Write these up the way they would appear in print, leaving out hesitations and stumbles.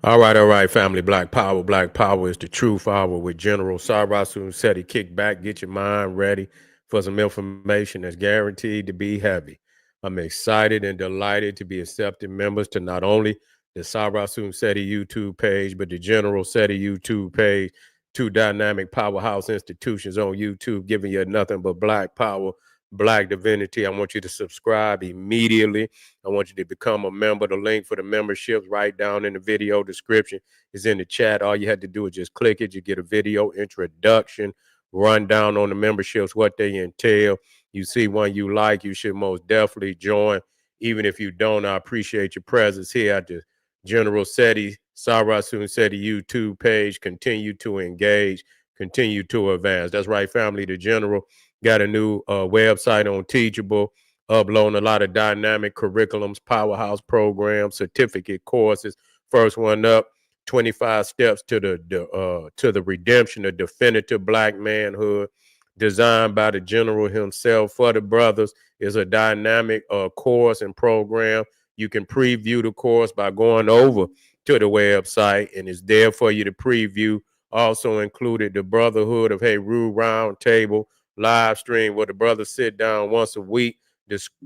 All right, family. Black Power. Black Power is the truth hour with General Sarasu Seti. Kick back, get your mind ready for some information that's guaranteed to be heavy. I'm excited and delighted to be accepting members to not only the Sarasu Seti YouTube page, but the General Seti YouTube page, two dynamic powerhouse institutions on YouTube, giving you nothing but black power, black divinity. I want you to subscribe immediately. I want you to become a member. The link for the memberships right down in the video description is in the chat. All you had to do is just click it. You get a video introduction, rundown on the memberships, what they entail. You see one you like, you should most definitely join. Even if you don't, I appreciate your presence here at the General Seti, Sarasun Seti YouTube page. Continue to engage, continue to advance. That's right, family. The General got a new website on Teachable, uploading a lot of dynamic curriculums, powerhouse programs, certificate courses. First one up, 25 steps to the redemption of definitive black manhood, designed by the general himself for the brothers, is a dynamic course and program. You can preview the course by going over to the website, and it's there for you to preview. Also included the Brotherhood of Heru Round Table live stream where the brothers sit down once a week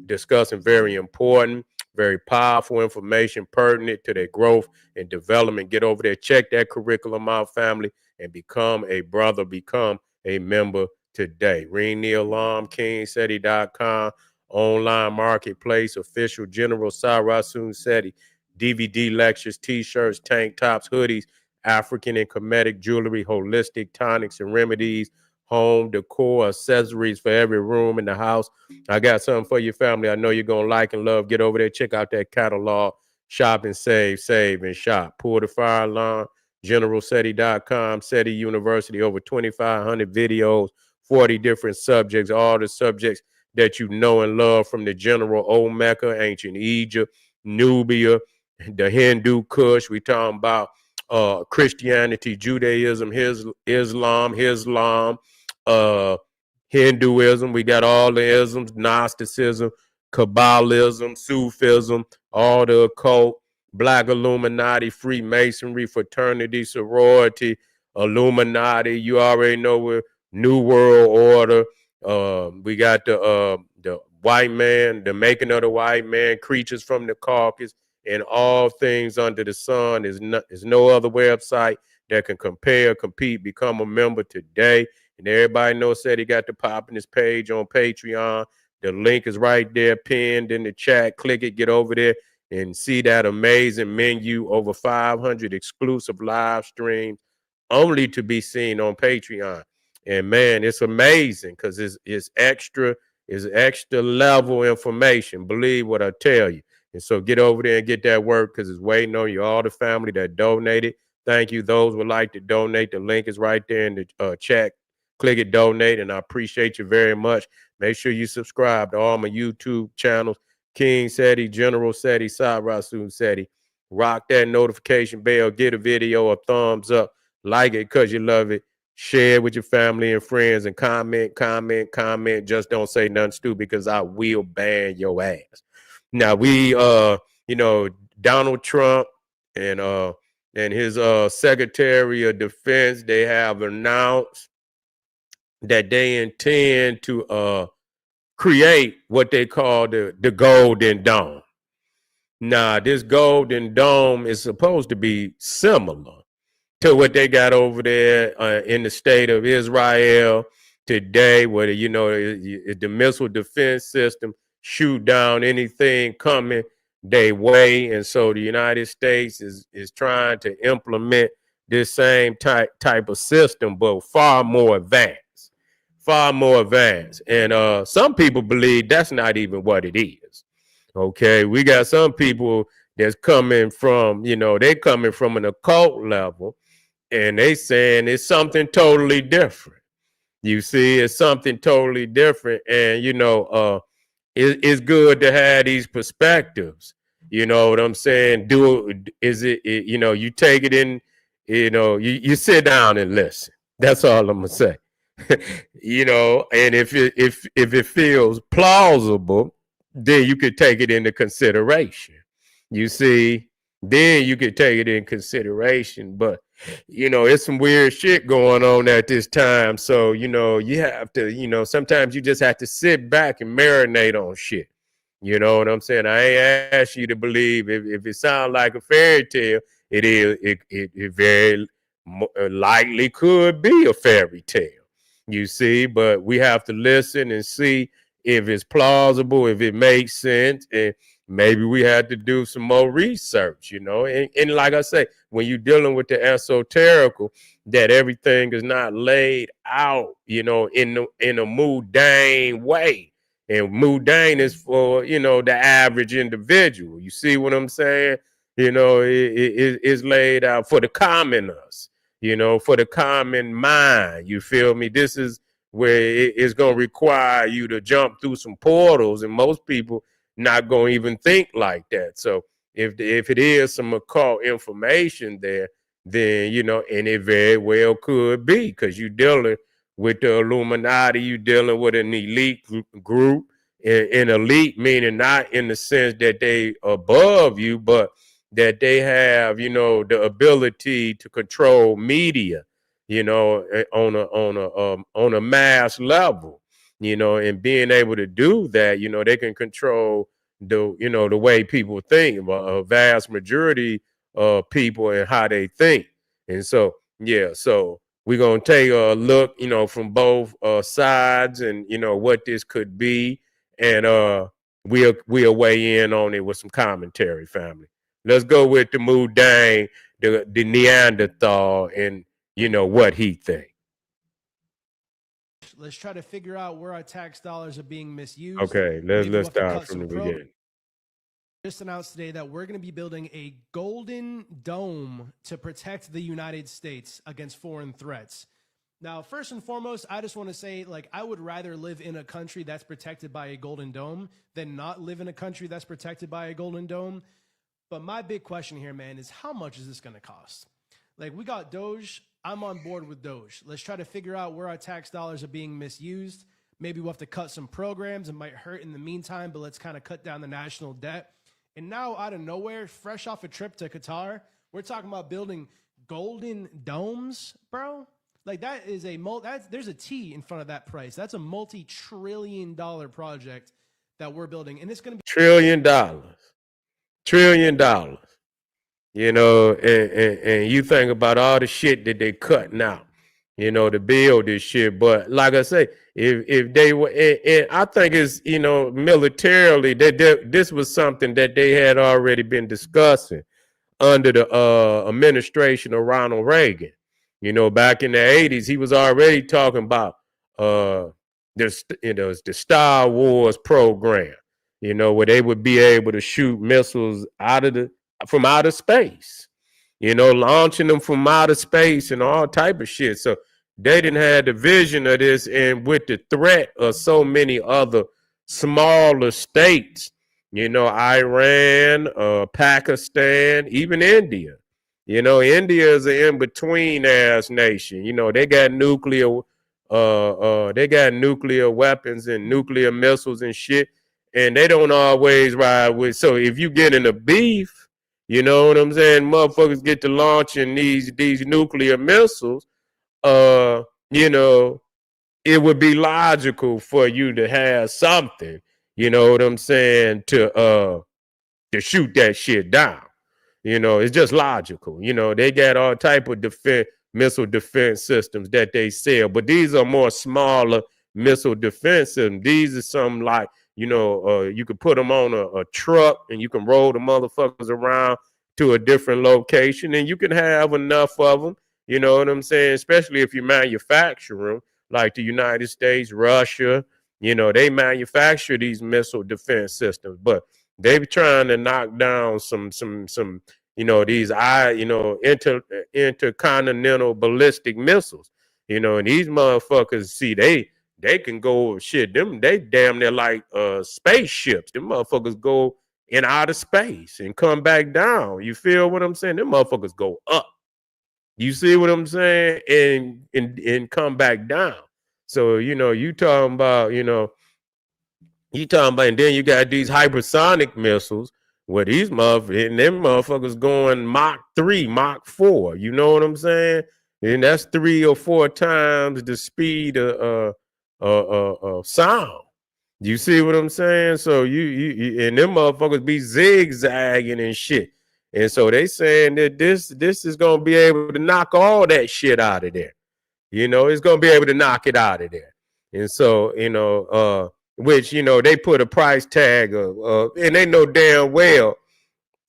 discussing very important, very powerful information pertinent to their growth and development. Get over there, check that curriculum out, family, and become a brother, become a member today. Ring the alarm, kingseti.com, online marketplace, official General Sarasun Seti, DVD lectures, t-shirts, tank tops, hoodies, African and Kemetic jewelry, holistic tonics and remedies, home decor, accessories for every room in the house. I got something for your family. I know you're going to like and love. Get over there, check out that catalog, shop and save and shop. Pull the fire alarm, generalseti.com, Seti University, over 2,500 videos, 40 different subjects, all the subjects that you know and love from the general old Mecca, ancient Egypt, Nubia, the Hindu Kush. We talking about Christianity, Judaism, Islam, uh, Hinduism. We got all the isms, Gnosticism, Kabbalism, Sufism, all the occult, Black Illuminati, Freemasonry, fraternity, sorority, Illuminati. You already know where New World Order. We got the white man, the making of the white man, creatures from the Caucasus, and all things under the sun. Is no other website that can compare, compete, become a member today. And everybody knows that he got the pop in his page on Patreon. The link is right there, pinned in the chat. Click it, get over there and see that amazing menu. Over 500 exclusive live streams only to be seen on Patreon. And man, it's amazing because it's extra level information. Believe what I tell you. And so get over there and get that work because it's waiting on you. All the family that donated. Thank you. Those would like to donate. The link is right there in the chat. Click it, donate, and I appreciate you very much. Make sure you subscribe to all my YouTube channels, King Seti, General Seti, Sarasun Seti. Rock that notification bell, get a video a thumbs up, like it because you love it, share it with your family and friends, and comment. Just don't say nothing stupid because I will ban your ass. Now Donald Trump and his Secretary of Defense, they have announced that they intend to create what they call the Golden Dome. Now, this Golden Dome is supposed to be similar to what they got over there in the state of Israel today, where the missile defense system shoot down anything coming their way, and so the United States is trying to implement this same type of system, but far more advanced. And some people believe that's not even what it is. Okay, we got some people that's coming from, they coming from an occult level, and they saying it's something totally different. You see, it's something totally different, and it's good to have these perspectives. You know what I'm saying? You take it in, you sit down and listen. That's all I'm gonna say. And if it feels plausible, then you could take it into consideration. You see, then you could take it in consideration. But it's some weird shit going on at this time. So, you have to, sometimes you just have to sit back and marinate on shit. You know what I'm saying? I ain't asked you to believe if it sounds like a fairy tale, it very likely could be a fairy tale. You see, but we have to listen and see if it's plausible, if it makes sense, and maybe we had to do some more research, and like I say, when you're dealing with the esoterical, that everything is not laid out, in a mundane way. And mundane is for, the average individual. You see what I'm saying? It's laid out for the commoners, for the common mind. You feel me? This is where it's going to require you to jump through some portals, and most people not going to even think like that. So if it is some occult information there, then, and it very well could be, because you're dealing with the Illuminati, you're dealing with an elite group, and elite meaning not in the sense that they above you, but that they have, the ability to control media, on a mass level, and being able to do that, they can control the way people think, a vast majority of people and how they think. And so, yeah, so we're going to take a look, from both sides, and, what this could be. And we'll weigh in on it with some commentary, family. Let's go with the Mudang, the Neanderthal, and what he think. Let's try to figure out where our tax dollars are being misused. Okay, let's start from the beginning. Just announced today that we're going to be building a golden dome to protect the United States against foreign threats. Now, first and foremost, I just want to say, I would rather live in a country that's protected by a golden dome than not live in a country that's protected by a golden dome. But my big question here, man, is how much is this going to cost? We got Doge. I'm on board with Doge. Let's try to figure out where our tax dollars are being misused. Maybe we'll have to cut some programs. It might hurt in the meantime, but let's kind of cut down the national debt. And now, out of nowhere, fresh off a trip to Qatar, we're talking about building golden domes, bro. That is there's a T in front of that price. That's a multi-trillion-dollar project that we're building, and it's going to be $1 trillion. And you think about all the shit that they cutting out, to build this shit. But like I say, if they were, and I think it's, militarily, that this was something that they had already been discussing under the administration of Ronald Reagan. Back in the 80s, he was already talking about the Star Wars program, where they would be able to shoot missiles from outer space, launching them from outer space and all type of shit. So they didn't have the vision of this, and with the threat of so many other smaller states, Iran, Pakistan, even India. India is an in-between ass nation. They got nuclear weapons and nuclear missiles and shit, and they don't always ride with. So if you get in a beef, you know what I'm saying, motherfuckers get to launching these nuclear missiles, it would be logical for you to have something, you know what I'm saying, to shoot that shit down. It's just logical. They got all type of missile defense systems that they sell, but these are more smaller missile defense systems. These are some you could put them on a truck, and you can roll the motherfuckers around to a different location, and you can have enough of them. You know what I'm saying? Especially if you manufacture them, like the United States, Russia. They manufacture these missile defense systems, but they be trying to knock down some these intercontinental ballistic missiles, and these motherfuckers, see, they can go shit. They damn near like spaceships. Them motherfuckers go in outer space and come back down. You feel what I'm saying? Them motherfuckers go up. You see what I'm saying? And come back down. So, you talking about, and then you got these hypersonic missiles, Well, these motherfuckers, and them motherfuckers going Mach 3, Mach 4. You know what I'm saying? And that's 3 or 4 times the speed of sound. You see what I'm saying? So you and them motherfuckers be zigzagging and shit. And so they saying that this is gonna be able to knock all that shit out of there. You know, it's gonna be able to knock it out of there. And so, which they put a price tag of and they know damn well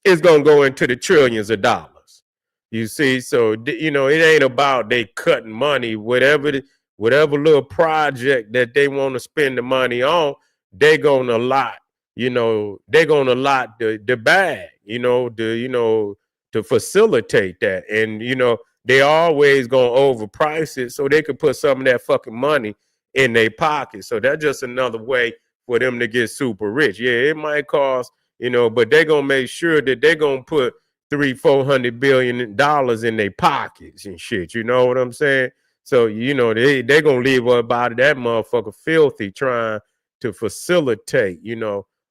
it's gonna go into the trillions of dollars. You see, so it ain't about they cutting money. Whatever little project that they want to spend the money on, they gonna lot. They gonna lot the bag. To facilitate that, and they always gonna overprice it so they could put some of that fucking money in their pocket. So that's just another way for them to get super rich. Yeah, it might cost but they're gonna make sure that they're gonna put 300-400 billion dollars in their pockets and shit. You know what I'm saying? So they're gonna leave about that motherfucker filthy trying to facilitate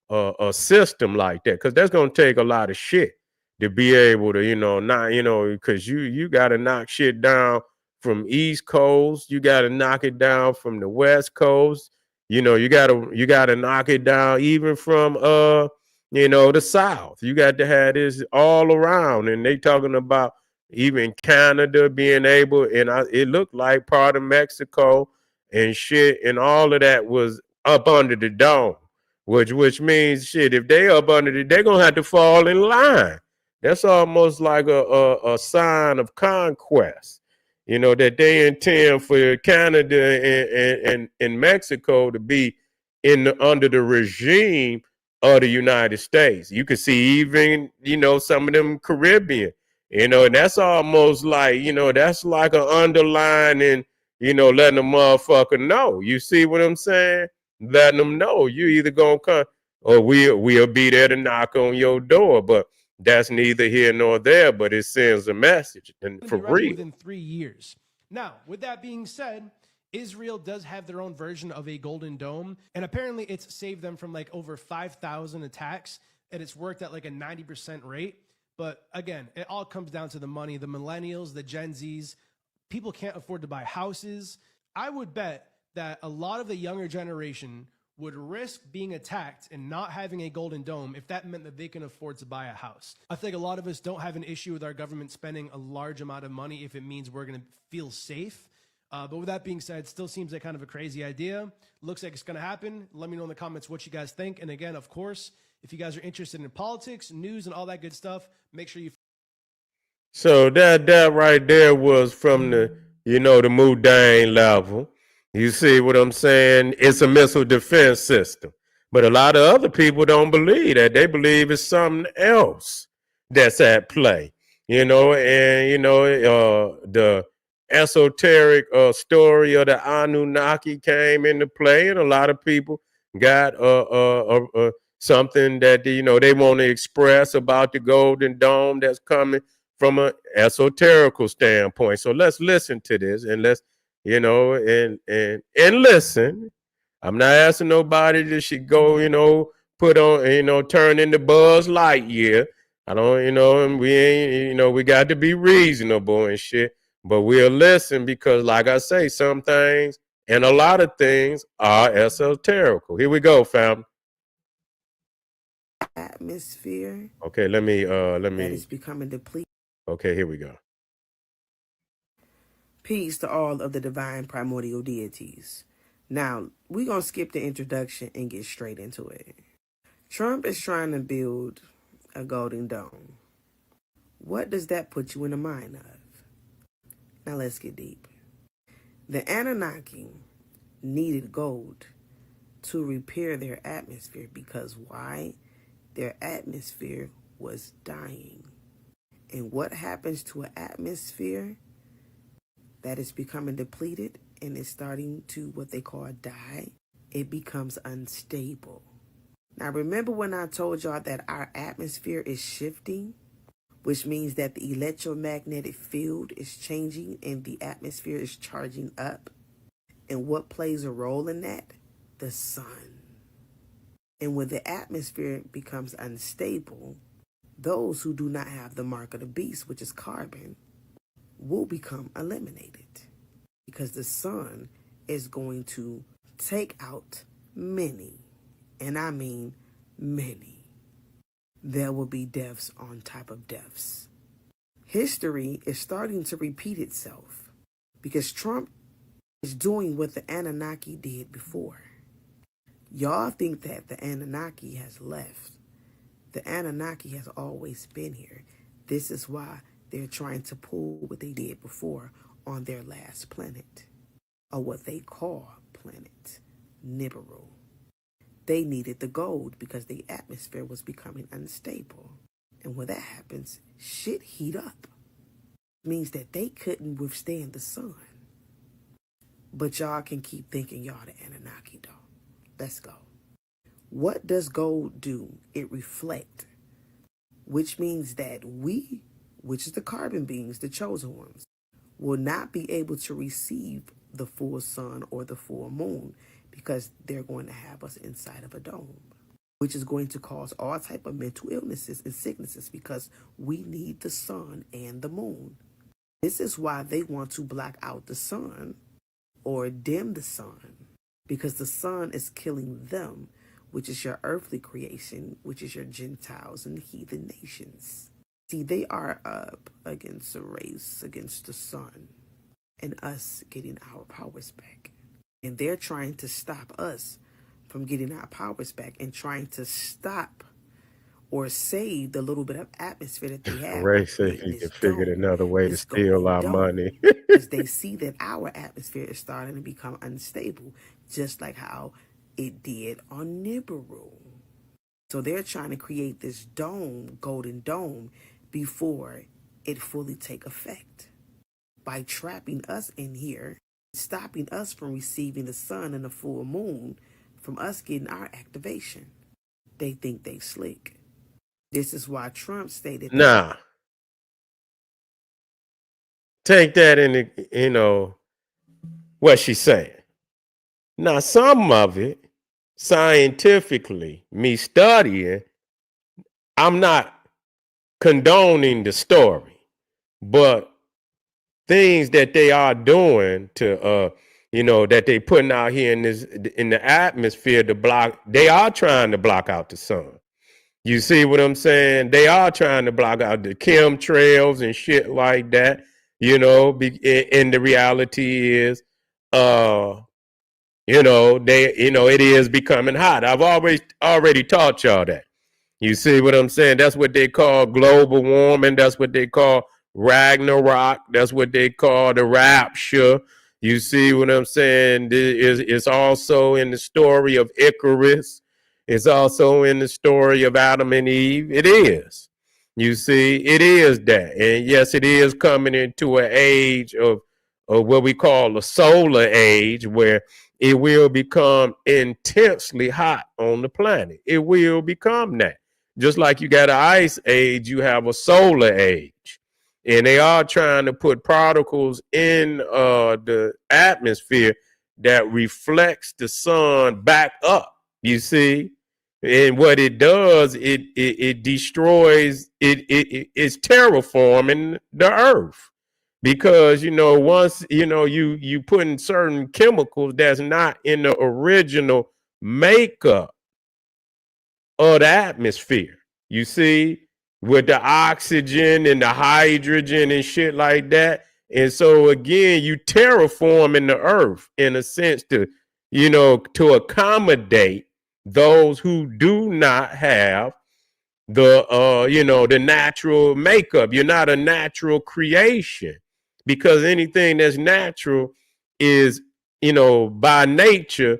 a system like that, because that's gonna take a lot of shit to be able to not because you got to knock shit down from East Coast, you got to knock it down from the West Coast. You gotta knock it down even from the South. You got to have this all around, and they talking about even Canada being able, and it looked like part of Mexico and shit, and all of that was up under the dome, which means shit. If they up under it, they're gonna have to fall in line. That's almost like a sign of conquest. That they intend for Canada and Mexico to be under the regime of the United States. You can see even, some of them Caribbean, and that's almost like, that's like an underlining, letting the motherfucker know. You see what I'm saying? Letting them know you either gonna come or we'll be there to knock on your door. But that's neither here nor there, but it sends a message, and for real. Within 3 years. Now, with that being said, Israel does have their own version of a golden dome, and apparently it's saved them from like over 5,000 attacks, and it's worked at like a 90% rate. But again, it all comes down to the money. The millennials, the Gen Zs, people can't afford to buy houses. I would bet that a lot of the younger generation would risk being attacked and not having a golden dome if that meant that they can afford to buy a house. I think a lot of us don't have an issue with our government spending a large amount of money if it means we're going to feel safe. But with that being said, it still seems like kind of a crazy idea. Looks like it's going to happen. Let me know in the comments what you guys think. And again, of course, if you guys are interested in politics, news, and all that good stuff, make sure you. So that right there was from the the Mudane level. You see what I'm saying? It's a missile defense system. But a lot of other people don't believe that. They believe it's something else that's at play. The esoteric story of the Anunnaki came into play, and a lot of people got something that they want to express about the Golden Dome that's coming from an esoterical standpoint. So let's listen to this, and let's and listen. I'm not asking nobody that should go put on turn into Buzz Lightyear. I don't and we ain't we got to be reasonable and shit, but we'll listen, because like I say, some things and a lot of things are esoterical. Here we go, fam. Atmosphere. Okay, let me That is becoming depleted. Okay, here we go. Peace to all of the divine primordial deities. Now, we're going to skip the introduction and get straight into it. Trump is trying to build a golden dome. What does that put you in the mind of? Now let's get deep. The Anunnaki needed gold to repair their atmosphere, because why? Their atmosphere was dying. And what happens to an atmosphere that is becoming depleted and is starting to what they call die? It becomes unstable. Now remember when I told y'all that our atmosphere is shifting, which means that the electromagnetic field is changing and the atmosphere is charging up? And what plays a role in that? The sun. And when the atmosphere becomes unstable, those who do not have the mark of the beast, which is carbon, will become eliminated because the sun is going to take out many, and I mean many. There will be deaths on top of deaths. History is starting to repeat itself because Trump is doing what the Anunnaki did before. Y'all think that the Anunnaki has left. The Anunnaki has always been here. This is why they're trying to pull what they did before on their last planet, or what they call planet Nibiru. They needed the gold because the atmosphere was becoming unstable. And when that happens, shit heat up. It means that they couldn't withstand the sun. But y'all can keep thinking y'all the Anunnaki though. Let's go. What does gold do? It reflects, which means that we, which is the carbon beings, the chosen ones, will not be able to receive the full sun or the full moon because they're going to have us inside of a dome, which is going to cause all type of mental illnesses and sicknesses because we need the sun and the moon. This is why they want to block out the sun or dim the sun, because the sun is killing them, which is your earthly creation, which is your Gentiles and heathen nations. See, they are up against a race, against the sun, and us getting our powers back. And they're trying to stop us from getting our powers back and trying to stop or save the little bit of atmosphere that they have. Ray said he could figure another way to steal our money. Because they see that our atmosphere is starting to become unstable, just like how it did on Nibiru. So they're trying to create this dome, golden dome, before it fully take effect. By trapping us in here, stopping us from receiving the sun and the full moon, from us getting our activation. They think they slick. This is why Trump stated nah. Take that in the, what she's saying. Now, some of it, scientifically, me studying, I'm not condoning the story, but things that they are doing to, that they putting out here in the atmosphere to block, they are trying to block out the sun. You see what I'm saying? They are trying to block out the chemtrails and shit like that, and the reality is, it is becoming hot. I've already taught y'all that. You see what I'm saying? That's what they call global warming. That's what they call Ragnarok. That's what they call the rapture. You see what I'm saying? It's also in the story of Icarus. It's also in the story of Adam and Eve. It is. You see, it is that. And yes, it is coming into an age of what we call a solar age, where it will become intensely hot on the planet. It will become that. Just like you got an ice age, you have a solar age. And they are trying to put particles in the atmosphere that reflects the sun back up, you see? And what it does, it destroys, it's terraforming the earth. Because, once, you put in certain chemicals that's not in the original makeup of the atmosphere, you see, with the oxygen and the hydrogen and shit like that. And so again, you terraforming the earth in a sense to accommodate those who do not have the natural makeup. You're not a natural creation, because anything that's natural is, by nature,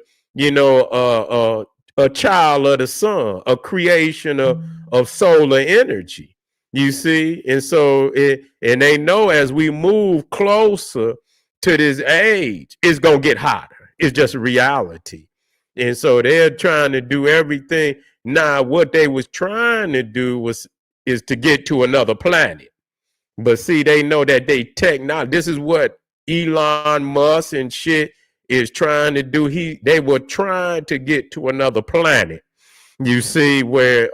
a child of the sun, a creation of solar energy, you see? And so and they know as we move closer to this age, it's going to get hotter. It's just a reality. And so they're trying to do everything. Now, what they was trying to do is to get to another planet. But see, they know that this is what Elon Musk and shit is trying to do. They were trying to get to another planet. You see where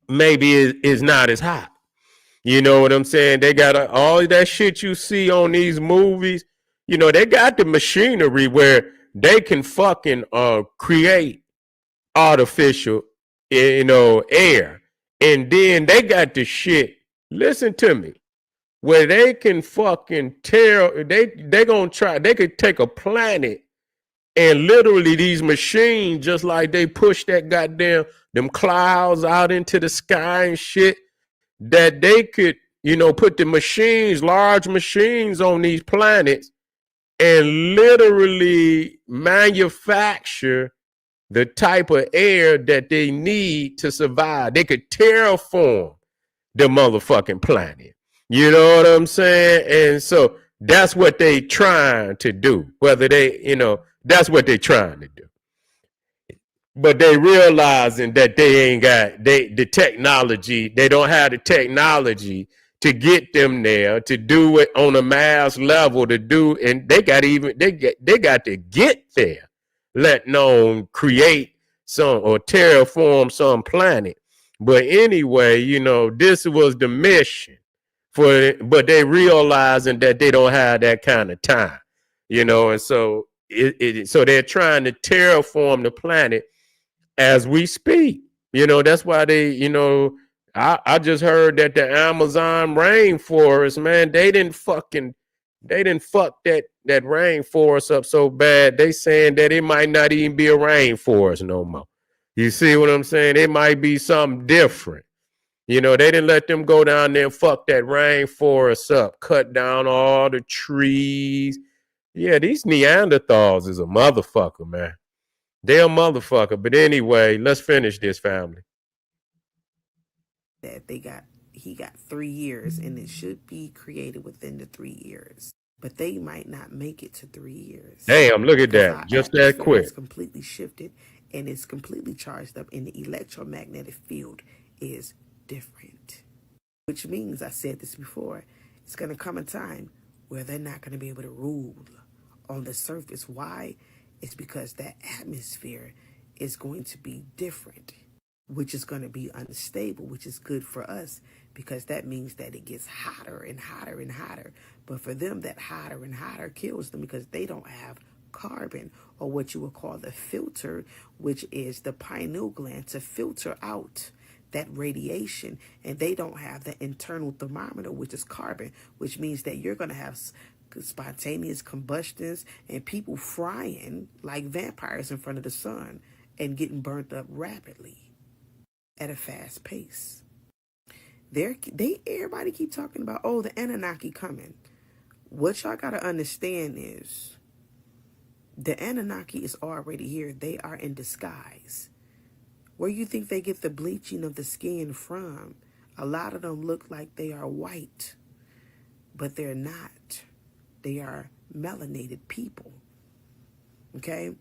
maybe it is not as hot. You know what I'm saying? They got all that shit you see on these movies. You know, they got the machinery where they can fucking create artificial, air. And then they got the shit, listen to me, where they can fucking tear, they gonna try, they could take a planet and literally these machines, just like they push that goddamn, them clouds out into the sky and shit, that they could, put the machines, large machines on these planets and literally manufacture the type of air that they need to survive. They could terraform the motherfucking planet. You know what I'm saying? And so that's what they trying to do. Whether that's what they trying to do. But they realizing that they ain't got the technology. They don't have the technology to get them there, to do it on a mass level, to do, and they got to get there, let alone create some or terraform some planet. But anyway, this was the mission but they realizing that they don't have that kind of time, and so so they're trying to terraform the planet as we speak. That's why I just heard that the Amazon rainforest, man, they didn't fuck that rainforest up so bad. They saying that it might not even be a rainforest no more. You see what I'm saying? It might be something different. They didn't let them go down there and fuck that rainforest up, cut down all the trees. Yeah, these Neanderthals is a motherfucker, man. They're a motherfucker. But anyway, let's finish this, family. That he got 3 years, and it should be created within the 3 years. But they might not make it to 3 years. Damn, look at that. Just that quick. It's completely shifted, and it's completely charged up, and the electromagnetic field is different. Which means, I said this before, it's going to come a time where they're not going to be able to rule on the surface. Why? It's because that atmosphere is going to be different, which is going to be unstable, which is good for us because that means that it gets hotter and hotter and hotter. But for them, that hotter and hotter kills them because they don't have carbon, or what you would call the filter, which is the pineal gland to filter out that radiation. And they don't have the internal thermometer, which is carbon, which means that you're going to have spontaneous combustions and people frying like vampires in front of the sun and getting burnt up rapidly at a fast pace. Everybody keep talking about, the Anunnaki coming. What y'all got to understand is the Anunnaki is already here. They are in disguise. Where you think they get the bleaching of the skin from? A lot of them look like they are white, but they're not. They are melanated people, okay?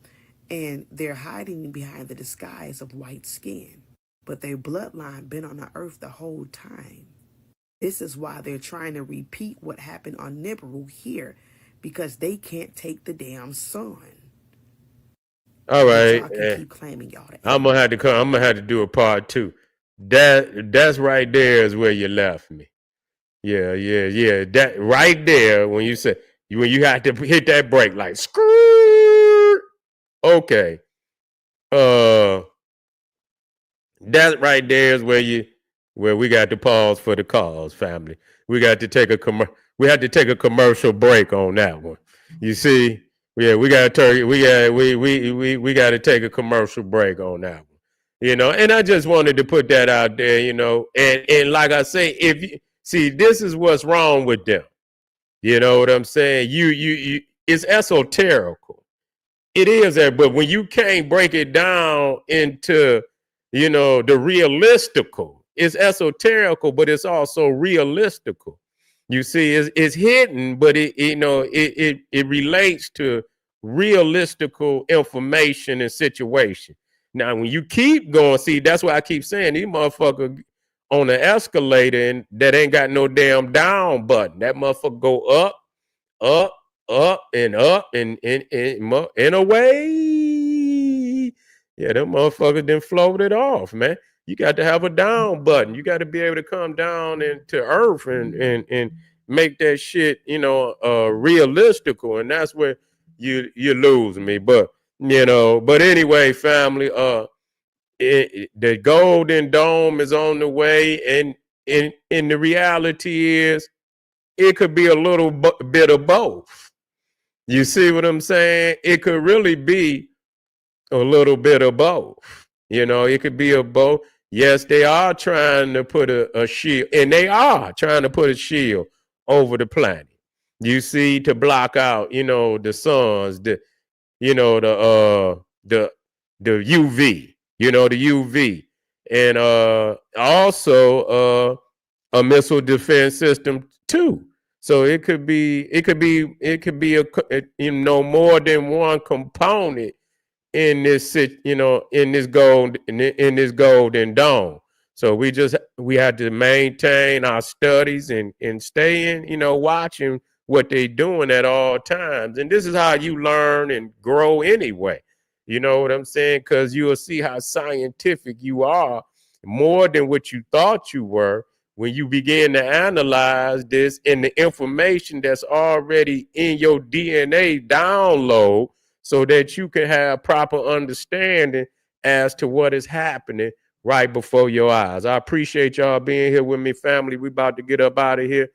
And they're hiding behind the disguise of white skin, but their bloodline been on the earth the whole time. This is why they're trying to repeat what happened on Nibiru here, because they can't take the damn sun. All right, keep claiming y'all. I'm gonna have to do a part 2. That's right there is where you left me. Yeah. That right there when you had to hit that brake like screw. Okay. That right there is where we got to pause for the cause, family. We got to take we had to take a commercial break on that one. You see? Yeah, we got to take a commercial break on that one. And I just wanted to put that out there, and like I say, if you see, this is what's wrong with them. You know what I'm saying? You it's esoterical. It is that, but when you can't break it down into, the realistical, it's esoterical, but it's also realistical. You see, it's hidden, but it relates to realistical information and situation. Now, when you keep going, see, that's why I keep saying these motherfuckers on the escalator and that ain't got no damn down button. That motherfucker go up, and away. Yeah, them motherfuckers then floated off, man. You got to have a down button. You got to be able to come down into earth and make that shit, realistical. And that's where you lose me. But but anyway, family, the Golden Dome is on the way, and the reality is it could be a little bit of both. You see what I'm saying? It could really be a little bit of both. It could be a both. Yes, they are trying to put a shield, and they are trying to put a shield over the planet. You see, to block out, the suns, the UV, the UV, and also a missile defense system too. So it could be more than one component in this in this golden dome. So we had to maintain our studies and stay in, watching what they're doing at all times. And this is how you learn and grow anyway. You know what I'm saying? Because you will see how scientific you are more than what you thought you were when you begin to analyze this and the information that's already in your DNA download, so that you can have proper understanding as to what is happening right before your eyes. I appreciate y'all being here with me, family. We about to get up out of here.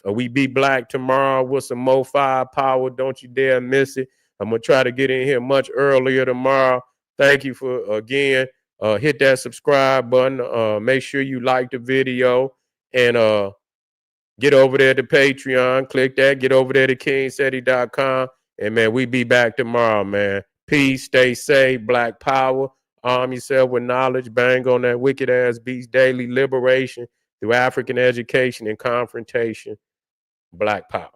We be black tomorrow with some more firepower. Don't you dare miss it. I'm going to try to get in here much earlier tomorrow. Thank you for, again, hit that subscribe button. Make sure you like the video and get over there to Patreon. Click that. Get over there to kingseti.com. And, man, we be back tomorrow, man. Peace. Stay safe. Black power. Arm yourself with knowledge. Bang on that wicked-ass beast. Daily liberation through African education and confrontation. Black power.